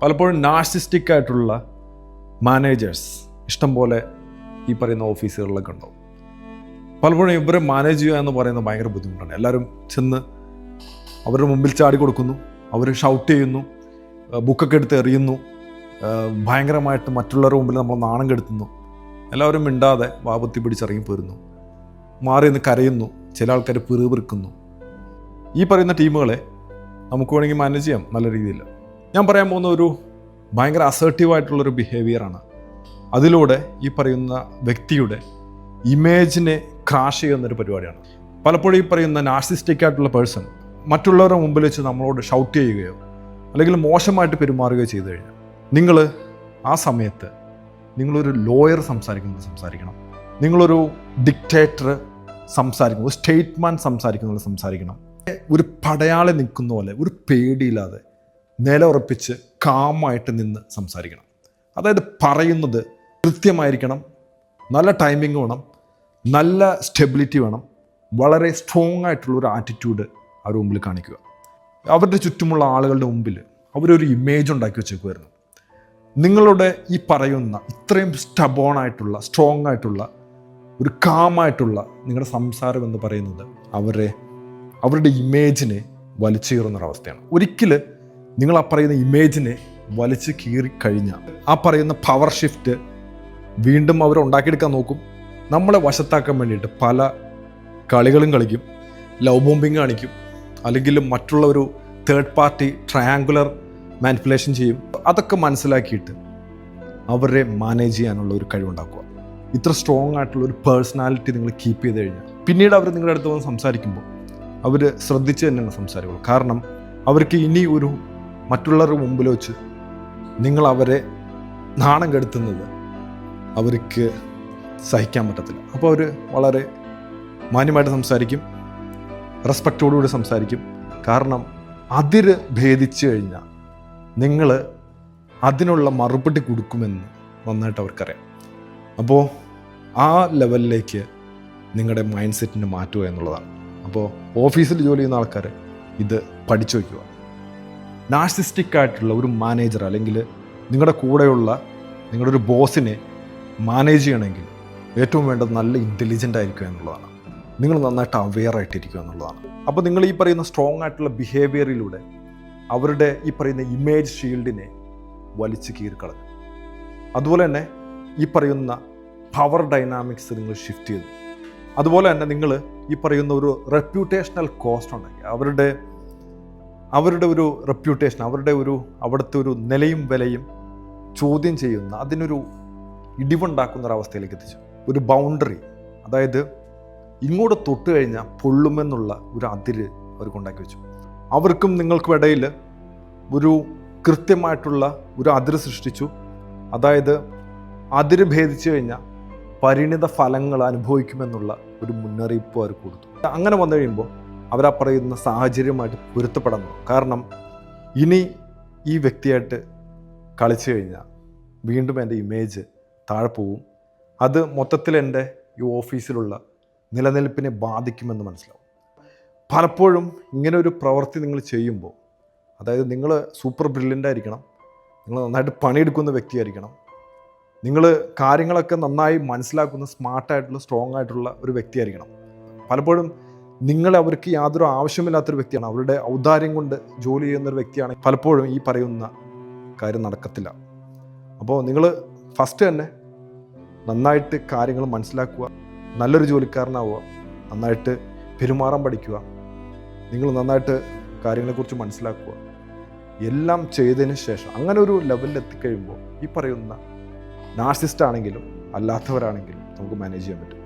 പലപ്പോഴും നാർസിസ്റ്റിക് ആയിട്ടുള്ള മാനേജേഴ്സ് ഇഷ്ടംപോലെ ഈ പറയുന്ന ഓഫീസുകളിലൊക്കെ ഉണ്ടാവും. പലപ്പോഴും ഇവരെ മാനേജ് ചെയ്യുക എന്ന് പറയുന്നത് ഭയങ്കര ബുദ്ധിമുട്ടാണ്. എല്ലാവരും ചെന്ന് അവരുടെ മുമ്പിൽ ചാടി കൊടുക്കുന്നു, അവർ ഷൗട്ട് ചെയ്യുന്നു, ബുക്കൊക്കെ എടുത്ത് എറിയുന്നു, ഭയങ്കരമായിട്ട് മറ്റുള്ളവരുടെ മുമ്പിൽ നമ്മൾ നാണം കെടുത്തുന്നു. എല്ലാവരും മിണ്ടാതെ വാപത്തി പിടിച്ചിറങ്ങി പോരുന്നു, മാറി നിന്ന് കരയുന്നു, ചില ആൾക്കാർ പിറുപിറുക്കുന്നു. ഈ പറയുന്ന ടീമുകളെ നമുക്ക് വേണമെങ്കിൽ മാനേജ് ചെയ്യാം നല്ല രീതിയിൽ. ഞാൻ പറയാൻ പോകുന്ന ഒരു ഭയങ്കര അസേർട്ടീവായിട്ടുള്ളൊരു ബിഹേവിയറാണ്. അതിലൂടെ ഈ പറയുന്ന വ്യക്തിയുടെ ഇമേജിനെ ക്രാഷ് ചെയ്യുന്നൊരു പരിപാടിയാണ്. പലപ്പോഴും ഈ പറയുന്ന നാർസിസ്റ്റിക് ആയിട്ടുള്ള പേഴ്സൺ മറ്റുള്ളവരുടെ മുമ്പിൽ വെച്ച് നമ്മളോട് ഷൗട്ട് ചെയ്യുകയോ അല്ലെങ്കിൽ മോശമായിട്ട് പെരുമാറുകയോ ചെയ്തു കഴിഞ്ഞാൽ നിങ്ങൾ ആ സമയത്ത് നിങ്ങളൊരു ലോയർ സംസാരിക്കണം, നിങ്ങളൊരു ഡിക്റ്റേറ്റർ സംസാരിക്കണം, ഒരു സ്റ്റേറ്റ്മാൻ സംസാരിക്കണം. ഒരു പടയാളി നിൽക്കുന്ന പോലെ ഒരു പേടിയില്ലാതെ നിലയുറപ്പിച്ച് കാമായിട്ട് നിന്ന് സംസാരിക്കണം. അതായത് പറയുന്നത് കൃത്യമായിരിക്കണം, നല്ല ടൈമിംഗ് വേണം, നല്ല സ്റ്റെബിലിറ്റി വേണം, വളരെ സ്ട്രോങ് ആയിട്ടുള്ളൊരു ആറ്റിറ്റ്യൂഡ് അവരുടെ മുമ്പിൽ കാണിക്കുക. അവരുടെ ചുറ്റുമുള്ള ആളുകളുടെ മുമ്പിൽ അവരൊരു ഇമേജ് ഉണ്ടാക്കി വെച്ചേക്കുമായിരുന്നു. നിങ്ങളുടെ ഈ പറയുന്ന ഇത്രയും സ്റ്റബോണായിട്ടുള്ള സ്ട്രോങ് ആയിട്ടുള്ള ഒരു കാമായിട്ടുള്ള നിങ്ങളുടെ സംസാരം എന്ന് പറയുന്നത് അവരുടെ ഇമേജിനെ വലിച്ചു കീറുന്നൊരവസ്ഥയാണ്. ഒരിക്കൽ നിങ്ങൾ ആ പറയുന്ന ഇമേജിനെ വലിച്ചു കീറിക്കഴിഞ്ഞാൽ ആ പറയുന്ന പവർ ഷിഫ്റ്റ് വീണ്ടും അവർ ഉണ്ടാക്കിയെടുക്കാൻ നോക്കും. നമ്മളെ വശത്താക്കാൻ വേണ്ടിയിട്ട് പല കളികളും കളിക്കും, ലവ് ബോംബിങ് കാണിക്കും, അല്ലെങ്കിൽ മറ്റുള്ള ഒരു തേർഡ് പാർട്ടി ട്രയാങ്കുലർ മാനിപ്പുലേഷൻ ചെയ്യും. അതൊക്കെ മനസ്സിലാക്കിയിട്ട് അവരെ മാനേജ് ചെയ്യാനുള്ള ഒരു കഴിവുണ്ടാക്കുക. ഇത്ര സ്ട്രോങ് ആയിട്ടുള്ള ഒരു പേഴ്സണാലിറ്റി നിങ്ങൾ കീപ്പ് ചെയ്ത് കഴിഞ്ഞാൽ പിന്നീട് അവർ നിങ്ങളുടെ അടുത്ത് വന്ന് സംസാരിക്കുമ്പോൾ അവർ ശ്രദ്ധിച്ച് തന്നെയാണ് സംസാരിക്കുള്ളൂ. കാരണം അവർക്ക് ഇനി ഒരു മറ്റുള്ളവരുടെ മുമ്പിൽ വെച്ച് നിങ്ങൾ അവരെ നാണം കെടുത്തുന്നത് അവർക്ക് സഹിക്കാൻ പറ്റത്തില്ല. അപ്പോൾ അവർ വളരെ മാന്യമായിട്ട് സംസാരിക്കും, റെസ്പെക്റ്റോടുകൂടി സംസാരിക്കും. കാരണം അതിര് ഭേദിച്ചു കഴിഞ്ഞാൽ നിങ്ങൾ അതിനുള്ള മറുപടി കൊടുക്കുമെന്ന് നന്നായിട്ട് അവർക്കറിയാം. അപ്പോൾ ആ ലെവലിലേക്ക് നിങ്ങളുടെ മൈൻഡ് സെറ്റിനെ മാറ്റുക എന്നുള്ളതാണ്. അപ്പോൾ ഓഫീസിൽ ജോലി ചെയ്യുന്ന ആൾക്കാർ ഇത് പഠിച്ചു വയ്ക്കുക. നാർസിസ്റ്റിക് ആയിട്ടുള്ള ഒരു മാനേജർ അല്ലെങ്കിൽ നിങ്ങളുടെ കൂടെയുള്ള നിങ്ങളുടെ ഒരു ബോസിനെ മാനേജ് ചെയ്യണമെങ്കിൽ ഏറ്റവും വേണ്ടത് നല്ല ഇൻ്റലിജൻ്റ് ആയിരിക്കുക എന്നുള്ളതാണ്. നിങ്ങൾ നന്നായിട്ട് അവെയർ ആയിട്ടിരിക്കുക എന്നുള്ളതാണ്. അപ്പോൾ നിങ്ങൾ ഈ പറയുന്ന സ്ട്രോങ് ആയിട്ടുള്ള ബിഹേവിയറിലൂടെ അവരുടെ ഈ പറയുന്ന ഇമേജ് ഷീൽഡിനെ വലിച്ചു കീറിക്കളഞ്ഞു. അതുപോലെ തന്നെ ഈ പറയുന്ന പവർ ഡൈനാമിക്സ് നിങ്ങൾ ഷിഫ്റ്റ് ചെയ്തു. അതുപോലെ തന്നെ നിങ്ങൾ ഈ പറയുന്ന ഒരു റെപ്യൂട്ടേഷണൽ കോസ്റ്റ് ഉണ്ടെങ്കിൽ അവരുടെ ഒരു റെപ്യൂട്ടേഷൻ, അവിടുത്തെ ഒരു നിലയും വിലയും ചോദ്യം ചെയ്യുന്ന അതിനൊരു ഇടിവുണ്ടാക്കുന്ന ഒരവസ്ഥയിലേക്ക് എത്തിച്ചു. ഒരു ബൗണ്ടറി, അതായത് ഇങ്ങോട്ട് തൊട്ട് കഴിഞ്ഞാൽ പൊള്ളുമെന്നുള്ള ഒരു അതിര് അവർക്ക് ഉണ്ടാക്കി വെച്ചു. അവർക്കും നിങ്ങൾക്കും ഇടയിൽ ഒരു കൃത്യമായിട്ടുള്ള ഒരു അതിര് സൃഷ്ടിച്ചു. അതായത് അതിര് ഭേദിച്ചു കഴിഞ്ഞാൽ പരിണിത ഫലങ്ങൾ അനുഭവിക്കുമെന്നുള്ള ഒരു മുന്നറിയിപ്പ് അവർ കൊടുത്തു. അങ്ങനെ വന്നു കഴിയുമ്പോൾ അവരാ പറയുന്ന സാഹചര്യമായിട്ട് പൊരുത്തപ്പെടണം. കാരണം ഇനി ഈ വ്യക്തിയായിട്ട് കളിച്ചു കഴിഞ്ഞാൽ വീണ്ടും എൻ്റെ ഇമേജ് താഴെ പോവും, അത് മൊത്തത്തിൽ എൻ്റെ ഈ ഓഫീസിലുള്ള നിലനിൽപ്പിനെ ബാധിക്കുമെന്ന് മനസ്സിലാവും. പലപ്പോഴും ഇങ്ങനെ ഒരു പ്രവൃത്തി നിങ്ങൾ ചെയ്യുമ്പോൾ, അതായത് നിങ്ങൾ സൂപ്പർ ബ്രില്യൻ്റ് ആയിരിക്കണം, നിങ്ങൾ നന്നായിട്ട് പണിയെടുക്കുന്ന വ്യക്തിയായിരിക്കണം, നിങ്ങൾ കാര്യങ്ങളൊക്കെ നന്നായി മനസ്സിലാക്കുന്ന സ്മാർട്ടായിട്ടുള്ള സ്ട്രോങ് ആയിട്ടുള്ള ഒരു വ്യക്തിയായിരിക്കണം. പലപ്പോഴും അവർക്ക് യാതൊരു ആവശ്യമില്ലാത്തൊരു വ്യക്തിയാണ്, അവരുടെ ഔദാര്യം കൊണ്ട് ജോലി ചെയ്യുന്നൊരു വ്യക്തിയാണ്. പലപ്പോഴും ഈ പറയുന്ന കാര്യം നടക്കത്തില്ല. അപ്പോൾ നിങ്ങൾ ഫസ്റ്റ് തന്നെ നന്നായിട്ട് കാര്യങ്ങൾ മനസ്സിലാക്കുക, നല്ലൊരു ജോലിക്കാരനാവുക, നന്നായിട്ട് പെരുമാറാൻ പഠിക്കുക, നിങ്ങൾ നന്നായിട്ട് കാര്യങ്ങളെക്കുറിച്ച് മനസ്സിലാക്കുക. എല്ലാം ചെയ്തതിന് ശേഷം അങ്ങനെ ഒരു ലെവലിൽ എത്തിക്കഴിയുമ്പോൾ ഈ പറയുന്ന നാർസിസ്റ്റ് ആണെങ്കിലും അല്ലാത്തവരാണെങ്കിലും നമുക്ക് മാനേജ് ചെയ്യാൻ പറ്റും.